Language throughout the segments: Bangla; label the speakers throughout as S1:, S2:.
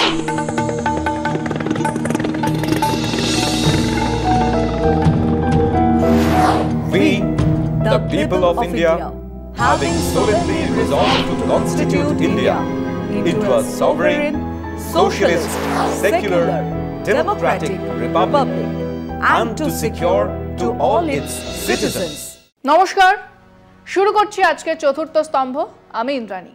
S1: We, the people of India, having solemnly resolved to constitute India into a sovereign, socialist, secular, democratic republic and to secure to all its citizens.
S2: নমস্কার, শুরু করছি আজকের চতুর্থ স্তম্ভ। আমি ইন্দ্রাণী।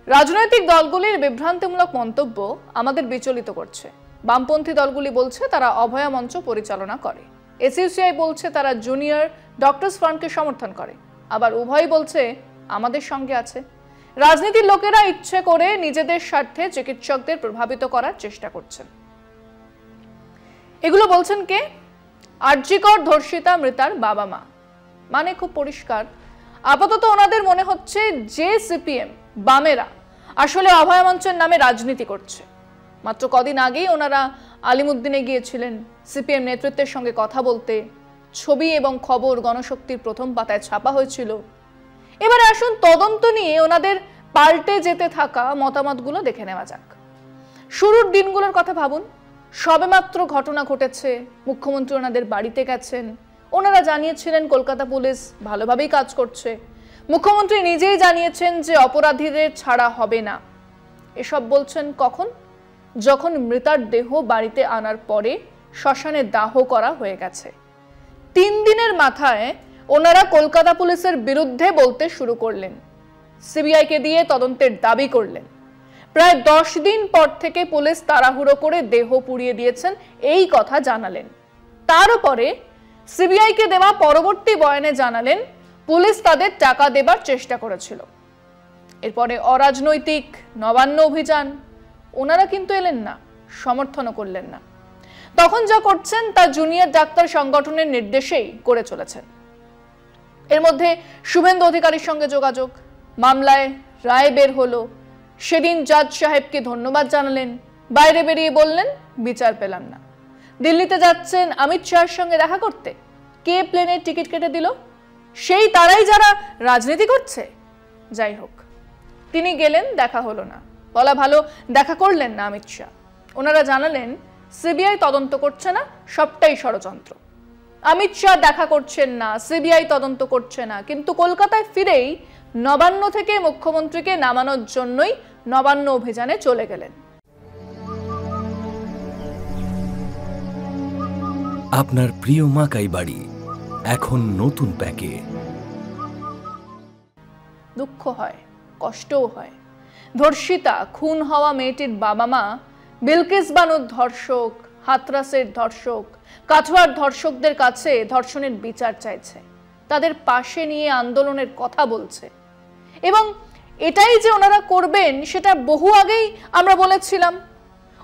S2: রাজনৈতিক দলগুলির বিভ্রান্তিমূলক মন্তব্য আমাদের বিচলিত করছে। বামপন্থী দলগুলি বলছে তারা অভয়া মঞ্চ পরিচালনা করে, এসইউসিআই বলছে তারা জুনিয়র ডক্টরস ফ্রন্টকে সমর্থন করে, আবার উভয়ই বলছে আমাদের সঙ্গে আছে। রাজনীতির লোকেরা ইচ্ছে করে নিজেদের স্বার্থে চিকিৎসকদের প্রভাবিত করার চেষ্টা করছেন। এগুলো বলছেন কে? আরজিকর ধর্ষিতা মৃতার বাবা মা। মানে খুব পরিষ্কার, আপাতত ওনাদের মনে হচ্ছে যে সিপিএম বামেরা আসলে অভয়া মঞ্চের নামে রাজনীতি করছে। মাত্র কদিন আগেই ওনারা আলিমুদ্দিনে গিয়েছিলেন সিপিএম নেতৃত্বের সঙ্গে কথা বলতে। ছবি এবং খবর গণশক্তির প্রথম পাতায় ছাপা হয়েছিল। এবারে আসুন তদন্ত নিয়ে ওনাদের পাল্টে যেতে থাকা মতামতগুলো দেখে নেওয়া যাক। শুরুর দিনগুলোর কথা ভাবুন। সবেমাত্র ঘটনা ঘটেছে, মুখ্যমন্ত্রী ওনাদের বাড়িতে গেছেন। ওনারা জানিয়েছিলেন কলকাতা পুলিশ ভালোভাবেই কাজ করছে। মুখ্যমন্ত্রী নিজেই জানিয়েছেন যে অপরাধীদের ছাড়া হবে না। এসব বলছেন কখন? যখন মৃতার দেহ বাড়িতে আনার পরে শ্মশানে দাহ করা হয়ে গেছে। 3 দিনের মাথায় ওনারা কলকাতা পুলিশের বিরুদ্ধে বলতে শুরু করলেন, সিবিআইকে দিয়ে তদন্তের দাবি করলেন। প্রায় 10 দিন পর থেকে পুলিশ তাড়াহুড়ো করে দেহ পুড়িয়ে দিয়েছেন এই কথা জানালেন। তার উপরে সিবিআইকে দেওয়া পরবর্তী বয়ানে জানালেন পুলিশ তাদের টাকা দেবার চেষ্টা করেছিল। এরপরে অরাজনৈতিক নবান্ন অভিযান, ওনারা কিন্তু এলেন না, সমর্থনও করলেন না। তখন যা করছেন তা জুনিয়র ডাক্তার সংগঠনের নির্দেশেই করে চলেছেন। এর মধ্যে শুভেন্দু অধিকারীর সঙ্গে যোগাযোগ, মামলায় রায় বের হলো। সেদিন জাজ সাহেবকে ধন্যবাদ জানালেন, বাইরে বেরিয়ে বললেন বিচার পেলাম না। দিল্লিতে যাচ্ছেন অমিত শাহের সঙ্গে দেখা করতে। কে প্লেনের টিকিট কেটে দিল? সেই তারাই যারা রাজনীতি করছে। যাই হোক, তিনি গেলেন, দেখা হলো না। বলা ভালো দেখা করলেন না অমিত শাহ। ওনারা জানালেন সিবিআই তদন্ত করছে না, সবটাই ষড়যন্ত্র। অমিত শাহ দেখা করছেন না, সিবিআই তদন্ত করছে না, কিন্তু কলকাতায় ফিরেই নবান্ন থেকে মুখ্যমন্ত্রীকে নামানোর জন্যই নবান্ন অভিযানে চলে গেলেন।
S3: আপনার প্রিয় মাকাই বাড়ি এখন নতুন প্যাকে।
S2: দুঃখ হয়, কষ্টও হয়। ধর্ষিতা খুন হওয়া মেয়েটির বাবা মা বিলকিস বানুর ধর্ষক, হাতরাসের ধর্ষক, কাঠুয়ার ধর্ষকদের কাছে ধর্ষণের বিচার চাইছে, তাদের পাশে নিয়ে আন্দোলনের কথা বলছে। এবং এটাই যে ওনারা করবেন সেটা বহু আগেই আমরা বলেছিলাম।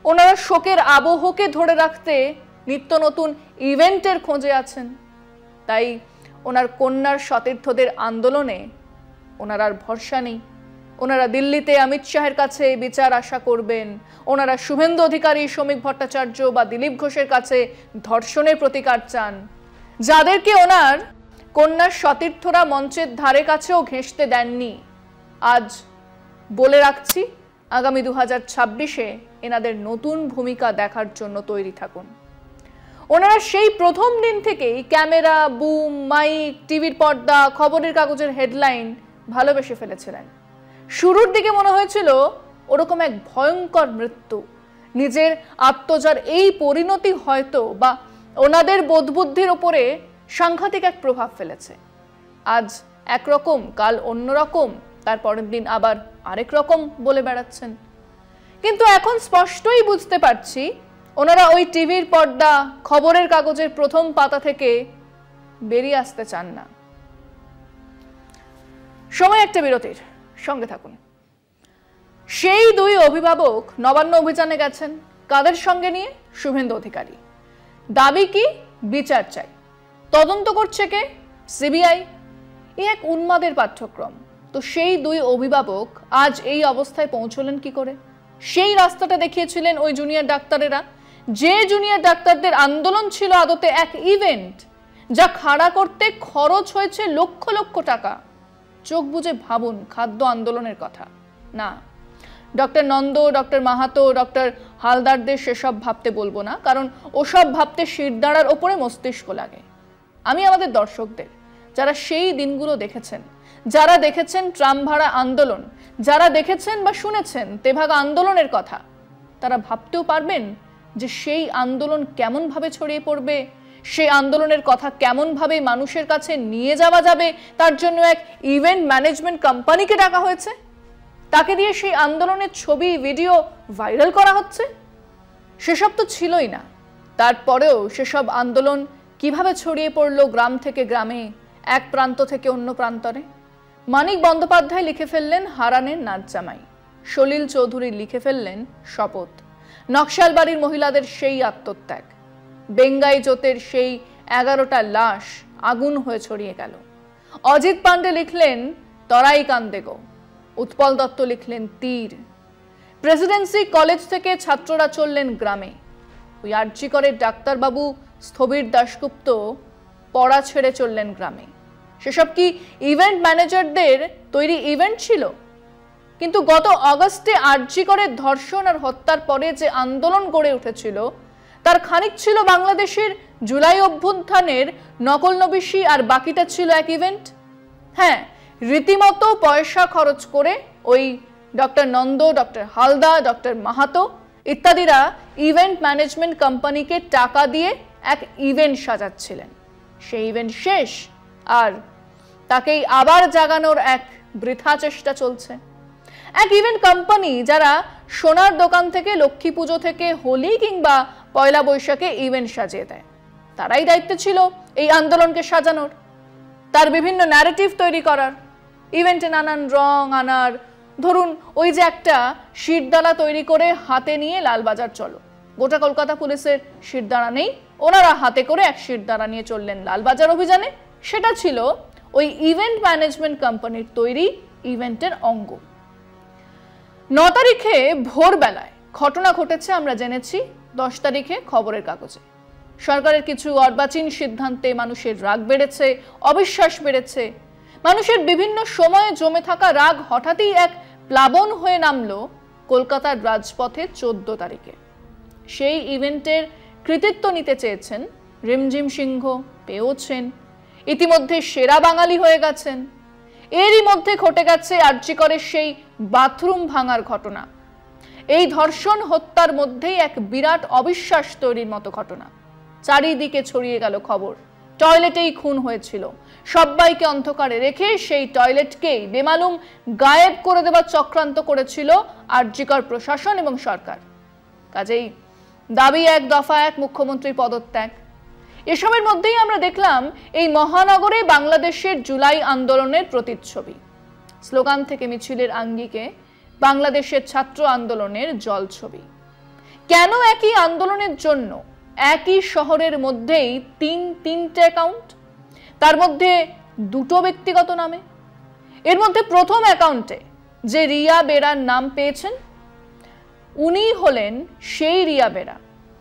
S2: ওনারা শোকের আবহকে ধরে রাখতে নিত্য নতুন ইভেন্টের খোঁজে আছেন। তাই ওনার কন্যার সতীর্থদের আন্দোলনে ওনার আর ভরসা নেই। ওনারা দিল্লিতে অমিত শাহের কাছে বিচার আশা করবেন। ওনারা শুভেন্দু অধিকারী, শ্রমিক ভট্টাচার্য বা দিলীপ ঘোষের কাছে ধর্ষণের প্রতিকার চান, যাদেরকে ওনার কন্যার সতীর্থরা মঞ্চের ধারে কাছেও ঘেঁষতে দেননি। আজ বলে রাখছি, আগামী 2026-এ এনাদের নতুন ভূমিকা দেখার জন্য তৈরি থাকুন। ওনারা সেই প্রথম দিন থেকেই ক্যামেরা, বুম, মাইক, টিভির পর্দা, খবরের কাগজের হেডলাইন ভালোবেসে ফেলেছিলেন। শুরুর দিকে মনে হয়েছিল ওরকম এক ভয়ঙ্কর মৃত্যু, নিজের আত্মজার এই পরিণতি হয়তো বা ওনাদের বোধবুদ্ধির ওপরে সাংঘাতিক এক প্রভাব ফেলেছে। আজ একরকম, কাল অন্যরকম, তারপরের দিন আবার আরেক রকম বলে বেড়াচ্ছেন। কিন্তু এখন স্পষ্টই বুঝতে পারছি ওনারা ওই টিভির পর্দা, খবরের কাগজের প্রথম পাতা থেকে বেরিয়ে আসতে চান না। সময় একটা বিরতির, সঙ্গে থাকুন। সেই 2 অভিভাবক নবান্ন অভিযানে গেছেন, কাদের সঙ্গে নিয়ে? শুভেন্দু অধিকারী। দাবি কি? বিচার চাই। তদন্ত করছে কে? সিবিআই। এই এক উন্মাদের পাঠ্যক্রম। তো সেই 2 অভিভাবক আজ এই অবস্থায় পৌঁছলেন কি করে? সেই রাস্তাটা দেখিয়েছিলেন ওই জুনিয়র ডাক্তারেরা, যে জুনিয়র ডাক্তারদের আন্দোলন ছিল আদতে এক ইভেন্ট, যা খাড়া করতে খরচ হয়েছে লক্ষ লক্ষ টাকা। চোখ বুজে ভাবুন খাদ্য আন্দোলনের কথা। না, doctor Nanda, doctor Mahato, doctor হালদারদের সেসব ভাবতে বলবো না, কারণ ওসব ভাবতে শিরদাঁড়ার ওপরে মস্তিষ্ক লাগে। আমি আমাদের দর্শকদের, যারা সেই দিনগুলো দেখেছেন, যারা দেখেছেন ট্রাম ভাড়া আন্দোলন, যারা দেখেছেন বা শুনেছেন তেভাগা আন্দোলনের কথা, তারা ভাবতেও পারবেন যে সেই আন্দোলন কেমন ভাবে ছড়িয়ে পড়বে, সেই আন্দোলনের কথা কেমন ভাবে মানুষের কাছে নিয়ে যাওয়া যাবে। তার জন্য এক ইভেন্ট ম্যানেজমেন্ট কোম্পানিকে ডাকা হয়েছে, তাকে দিয়ে সেই আন্দোলনের ছবি ভিডিও ভাইরাল করা হচ্ছে। সেসব তো ছিলই না, তারপরেও সেসব আন্দোলন কিভাবে ছড়িয়ে পড়লো গ্রাম থেকে গ্রামে, এক প্রান্ত থেকে অন্য প্রান্তরে। মানিক বন্দ্যোপাধ্যায় লিখে ফেললেন হারানের নাচ জামাই, সলিল চৌধুরী লিখে ফেললেন শপথ, নকশালবাড়ির মহিলাদের সেই আত্মত্যাগ, বেঙ্গাই জোতের সেই 11টা লাশ আগুন হয়ে ছড়িয়ে গেল। অজিত পান্ডে লিখলেন তরাই কান্দে গো, উৎপল দত্ত লিখলেন তীর। প্রেসিডেন্সি কলেজ থেকে ছাত্ররা চললেন গ্রামে, ওই আরজি করের ডাক্তারবাবু স্থবির দাশগুপ্ত পড়া ছেড়ে চললেন গ্রামে। সেসব কি ইভেন্ট ম্যানেজারদের তৈরি ইভেন্ট ছিল? কিন্তু গত অগস্টে আরজি করের ধর্ষণ আর হত্যার পরে যে আন্দোলন গড়ে উঠেছিল, তার খানিক ছিল বাংলাদেশের জুলাই অভ্যুত্থানের নকলনবিশি, আর বাকিটা ছিল এক ইভেন্ট। হ্যাঁ, রীতিমতো পয়সা খরচ করে ওই doctor Nanda, doctor Halda, doctor Mahato ইত্যাদিরা ইভেন্ট ম্যানেজমেন্ট কোম্পানিকে টাকা দিয়ে এক ইভেন্ট সাজাচ্ছিলেন। সেই ইভেন্ট শেষ, আর তাকেই আবার জাগানোর এক বৃথা চেষ্টা চলছে। এক ইভেন্ট কোম্পানি যারা সোনার দোকান থেকে লক্ষ্মী পুজো থেকে হোলি কিংবা পয়লা বৈশাখে ইভেন্ট সাজিয়ে দেয়, তারাই দায়িত্ব ছিল এই আন্দোলনকে সাজানোর, তার বিভিন্ন ন্যারেটিভ তৈরি করার, ইভেন্টে নানান রং আনার। ধরুন ওই যে একটা শিরদাঁড়া তৈরি করে হাতে নিয়ে লালবাজার চলো, গোটা কলকাতা পুলিশের শিরদাঁড়া নেই, ওনারা হাতে করে এক শিরদাঁড়া নিয়ে চললেন লালবাজার অভিযানে। সেটা ছিল ওই ইভেন্ট ম্যানেজমেন্ট কোম্পানির তৈরি ইভেন্টের অঙ্গ। 9 তারিখে ভোরবেলায় ঘটনা ঘটেছে আমরা জেনেছি, 10 তারিখে খবরের কাগজে। সরকারের কিছু অর্বাচীন সিদ্ধান্তে মানুষের রাগ বেড়েছে, অবিশ্বাস বেড়েছে। মানুষের বিভিন্ন সময়ে জমে থাকা রাগ হঠাৎই এক প্লাবন হয়ে নামলো কলকাতার রাজপথে 14 তারিখে। সেই ইভেন্টের কৃতিত্ব নিতে চেয়েছেন রিমঝিম সিংহ, পেয়েছেন, ইতিমধ্যে সেরা বাঙালি হয়ে গেছেন। এরই মধ্যে ঘটে গেছে আরজি করের সেই বাথরুম ভাঙার ঘটনা। এই ধর্ষণ হত্যার মধ্যেই এক বিরাট অবিশ্বাস তৈরির মতো ঘটনা। চারিদিকে ছড়িয়ে গেল খবর, টয়লেটেই খুন হয়েছিল। সবাইকে অন্ধকারে রেখে সেই টয়লেটকেই বেমালুম গায়েব করে দেওয়ার চক্রান্ত করেছিল আরজি কর প্রশাসন এবং সরকার। কাজেই দাবি এক, দফা এক, মুখ্যমন্ত্রীর পদত্যাগ। এসবের মধ্যেই আমরা দেখলাম এই মহানগরে বাংলাদেশের জুলাই আন্দোলনের প্রতিচ্ছবি। স্লোগান থেকে মিছিলের আঙ্গিকে বাংলাদেশের ছাত্র আন্দোলনের জলছবি। কেন একই আন্দোলনের জন্য একই শহরের মধ্যেই তিনটে অ্যাকাউন্ট, তার মধ্যে 2টো ব্যক্তিগত নামে? এর মধ্যে প্রথম অ্যাকাউন্টে যে রিয়া বেরার নাম পেয়েছেন, উনি হলেন সেই রিয়া বেরা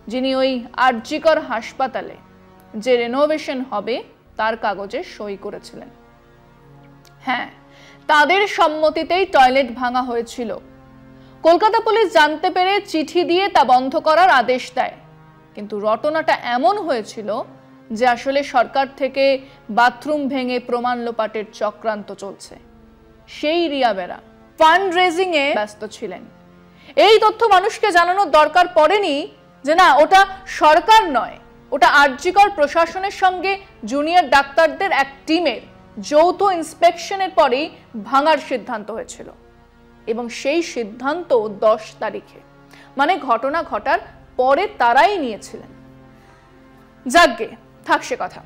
S2: যিনি ওই আরজি কর হাসপাতালে যে রেনোভেশন হবে তার কাগজে সই করেছিলেন। হ্যাঁ, তাদের সম্মতিতেই টয়লেট ভাঙা হয়েছিল। কলকাতা পুলিশ জানতে পেরে চিঠি দিয়ে তা বন্ধ করার আদেশ দেয়, কিন্তু রটনাটা এমন হয়েছিল যে আসলে সরকার থেকে বাথরুম ভেঙে প্রমাণ লোপাটের চক্রান্ত চলছে। সেই রিয়া বেরা ফান্ড রেজিং এ ব্যস্ত ছিলেন। এই তথ্য মানুষকে জানানোর দরকার পড়েনি যে না, ওটা সরকার নয়, ওটা আরজি কর প্রশাসনের সঙ্গে জুনিয়র ডাক্তারদের এক টিমের যৌথ ইন্সপেকশনের পরেই ভাঙার সিদ্ধান্ত হয়েছিল। এবং সেই সিদ্ধান্ত 10 তারিখে, মানে ঘটনা ঘটার পরে তারাই নিয়েছিলেন। যাকগে, থাক সে কথা।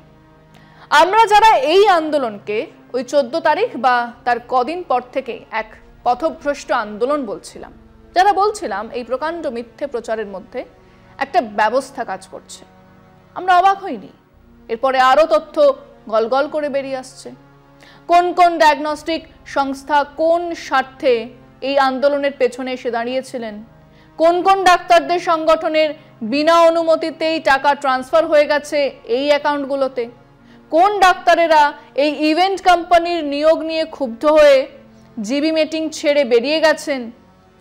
S2: আমরা যারা এই আন্দোলনকে ওই 14 তারিখ বা তার কদিন পর থেকে এক পথভ্রষ্ট আন্দোলন বলছিলাম, যারা বলছিলাম এই প্রকাণ্ড মিথ্যে প্রচারের মধ্যে একটা ব্যবস্থা কাজ করছে, আমরা অবাক হইনি। এরপরে আরো তথ্য গলগল করে বেরিয়ে আসছে। কোন কোন ডায়াগনস্টিক সংস্থা কোন স্বার্থে এই আন্দোলনের পেছনে এসে দাঁড়িয়েছিলেন, কোন কোন ডাক্তারদের সংগঠনের বিনা অনুমতিতেই টাকা ট্রান্সফার হয়ে গেছে এই অ্যাকাউন্টগুলোতে, কোন ডাক্তারেরা এই ইভেন্ট কোম্পানির নিয়োগ নিয়ে ক্ষুব্ধ হয়ে জিবি মিটিং ছেড়ে বেরিয়ে গেছেন,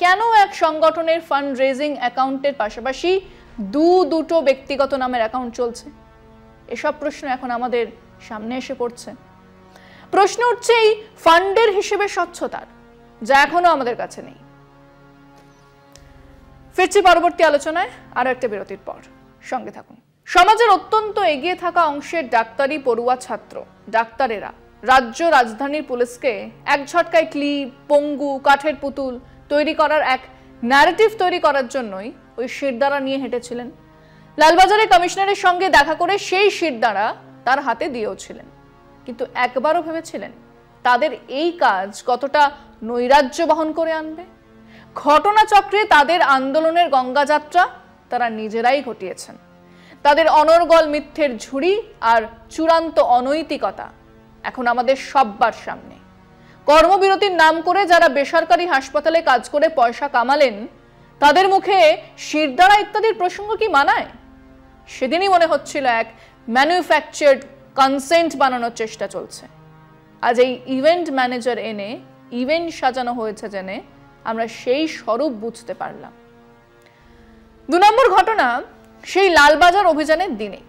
S2: কেন এক সংগঠনের ফান্ড রেজিং অ্যাকাউন্টের পাশাপাশি দুটো ব্যক্তিগত নামের অ্যাকাউন্ট চলছে? এসব প্রশ্ন এখন আমাদের সামনে এসে পড়ছে। প্রশ্ন উঠছে এই ফান্ডের হিসেবে স্বচ্ছতার, যা এখনো আমাদের কাছে নেই। ফিরছি পরবর্তী আলোচনায় আরো একটা বিরতির পর, সঙ্গে থাকুন। সমাজের অত্যন্ত এগিয়ে থাকা অংশের ডাক্তারি পড়ুয়া ছাত্র ডাক্তারেরা রাজ্য রাজধানীর পুলিশকে এক ঝটকায় ক্লিপ, পঙ্গু, কাঠের পুতুল তৈরি করার এক ন্যারেটিভ তৈরি করার জন্যই ওই শিরদাঁড়া নিয়ে হেঁটেছিলেন। লালবাজারে কমিশনারের সঙ্গে দেখা করে সেই শিরদাঁড়া তার হাতে দিয়েওছিলেন, কিন্তু একবারও ভেবেছিলেন তাদের এই কাজ কতটা নৈরাজ্য বহন করে আনবে? ঘটনাচক্রে তাদের আন্দোলনের গঙ্গাযাত্রা তারা নিজেরাই ঘটিয়েছেন। তাদের অনর্গল মিথ্যের ঝুড়ি আর চূড়ান্ত অনৈতিকতা এখন আমাদের সব্বার সামনে। কর্মবিরতির নাম করে যারা বেসরকারি হাসপাতালে কাজ করে পয়সা কামালেন, তাদের মুখে শিরদাঁড়া ইত্যাদির প্রসঙ্গ কি মানায়? সেদিনই মনে হচ্ছিল এক ম্যানুফ্যাকচার্ড কনসেন্ট বানানোর চেষ্টা চলছে। আজ এই ইভেন্ট ম্যানেজার এনে ইভেন্ট সাজানো হয়েছে জেনে আমরা সেই স্বরূপ বুঝতে পারলাম। 2 নম্বর ঘটনা, সেই লালবাজার অভিযানের দিনে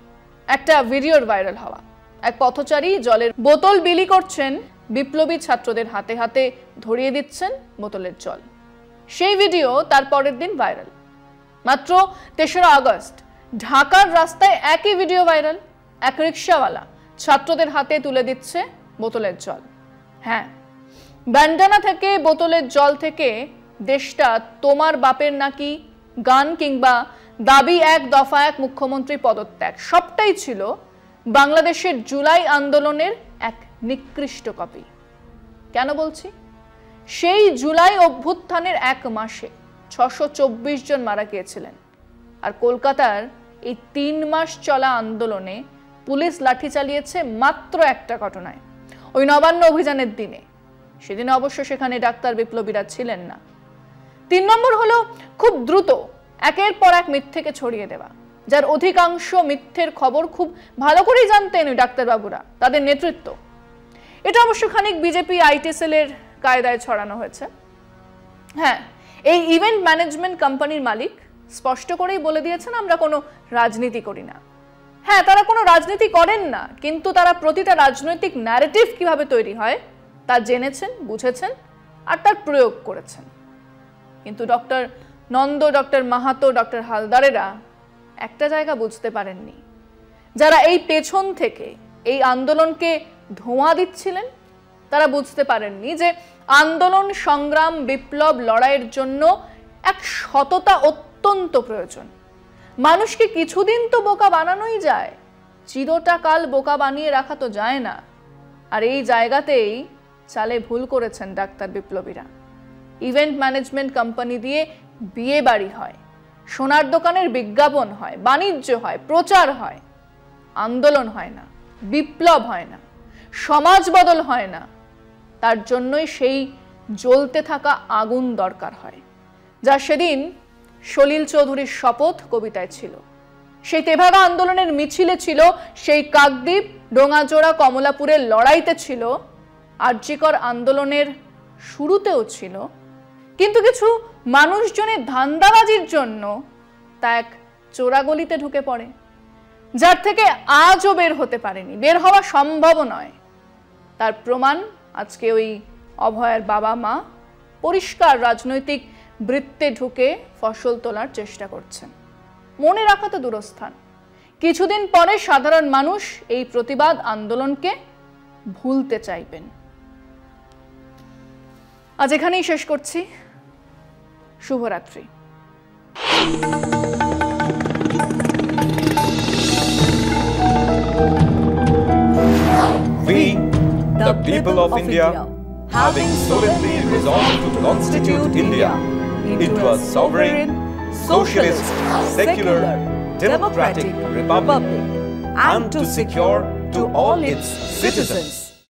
S2: একটা ভিডিওর ভাইরাল হওয়া। এক পথচারী জলের বোতল বিলি করছেন, বিপ্লবী ছাত্রদের হাতে হাতে ধরিয়ে দিচ্ছেন বোতলের জল। সেই ভিডিও তার পরের দিন ভাইরাল। মাত্র 3রা আগস্ট ঢাকার রাস্তায় একই ভিডিও ভাইরাল। এক রিকশাওয়ালা ছাত্রদের হাতে তুলে দিচ্ছে বোতলের জল। হ্যাঁ, ব্যান্ডানা থেকে বোতলের জল থেকে দেশটা তোমার বাপের নাকি গান কিংবা দাবি 1 দফা 1 মুখ্যমন্ত্রী পদত্যাগ সবটাই ছিল বাংলাদেশের জুলাই আন্দোলনের এক নিকৃষ্ট কপি। কেন বলছি? সেই জুলাই অভ্যুত্থানের 1 মাসে 624 জন মারা গিয়েছিলেন, আর কলকাতার এই 3 মাস চলা আন্দোলনে পুলিশ লাঠি চালিয়েছে মাত্র একটা ঘটনায়, ওই নবান্ন অভিযানের দিনে। সেদিন অবশ্য সেখানে ডাক্তার বিপ্লবীরা ছিলেন না। 3 নম্বর হলো খুব দ্রুত একের পর এক মিথ্যেকে ছড়িয়ে দেওয়া, যার অধিকাংশ মিথ্যের খবর খুব ভালো করেই জানতেন ওই ডাক্তারবাবুরা, তাদের নেতৃত্ব। এটা অবশ্য খানিক বিজেপি আইটি সেলের কায়দায় ছড়ানো হয়েছে। হ্যাঁ, এই ইভেন্ট ম্যানেজমেন্ট কোম্পানির মালিক স্পষ্ট করেই বলে দিয়েছেন, আমরা কোনো রাজনীতি করি না। হ্যাঁ, তারা কোনো রাজনীতি করেন না, কিন্তু তারা প্রতিটা রাজনৈতিক ন্যারেটিভ কিভাবে তৈরি হয় তা জেনেছেন, বুঝেছেন আর তার প্রয়োগ করেছেন। কিন্তু doctor Nanda, doctor Mahato, doctor হালদারেরা একটা জায়গা বুঝতে পারেননি। যারা এই পেছন থেকে এই আন্দোলনকে ধোঁয়া দিচ্ছিলেন, তারা বুঝতে পারেননি যে আন্দোলন, সংগ্রাম, বিপ্লব, লড়াইয়ের জন্য এক সততা অত্যন্ত প্রয়োজন। মানুষকে কিছুদিন তো বোকা বানানোই যায়, চিরটা কাল বোকা বানিয়ে রাখা তো যায় না। আর এই জায়গাতেই চালে ভুল করেছেন ডাক্তার বিপ্লবীরা। ইভেন্ট ম্যানেজমেন্ট কোম্পানি দিয়ে বিয়ে বাড়ি হয়, সোনার দোকানের বিজ্ঞাপন হয়, বাণিজ্য হয়, প্রচার হয়, আন্দোলন হয় না, বিপ্লব হয় না, সমাজ বদল হয় না। তার জন্যই সেই জ্বলতে থাকা আগুন দরকার হয়, যা সেদিন সলিল চৌধুরীর শপথ কবিতায় ছিল, সেই তেভাগা আন্দোলনের মিছিলে ছিল, সেই কাকদ্বীপ, ডোঙাজোড়া, কমলাপুরের লড়াইতে ছিল, আরজিকর আন্দোলনের শুরুতেও ছিল। কিন্তু কিছু মানুষজনের ধান্দাবাজির জন্য তা এক চোরাগলিতে ঢুকে পড়ে, যার থেকে আজও বের হতে পারেনি, বের হওয়া সম্ভব নয়। তার প্রমাণ আজকে ওই অভয়ার বাবা মা পরিষ্কার রাজনৈতিক বৃত্তে ঢুকে ফসল তোলার চেষ্টা করছেন। মনে রাখা তো দূরস্থান, কিছুদিন পরে সাধারণ মানুষ এই প্রতিবাদ আন্দোলনকে ভুলতে চাইবেন। আজ এখানেই শেষ করছি। শুভরাত্রি।
S1: We, the people of India, having solemnly resolved to constitute India into a sovereign, socialist, secular, democratic republic, and to secure to all its citizens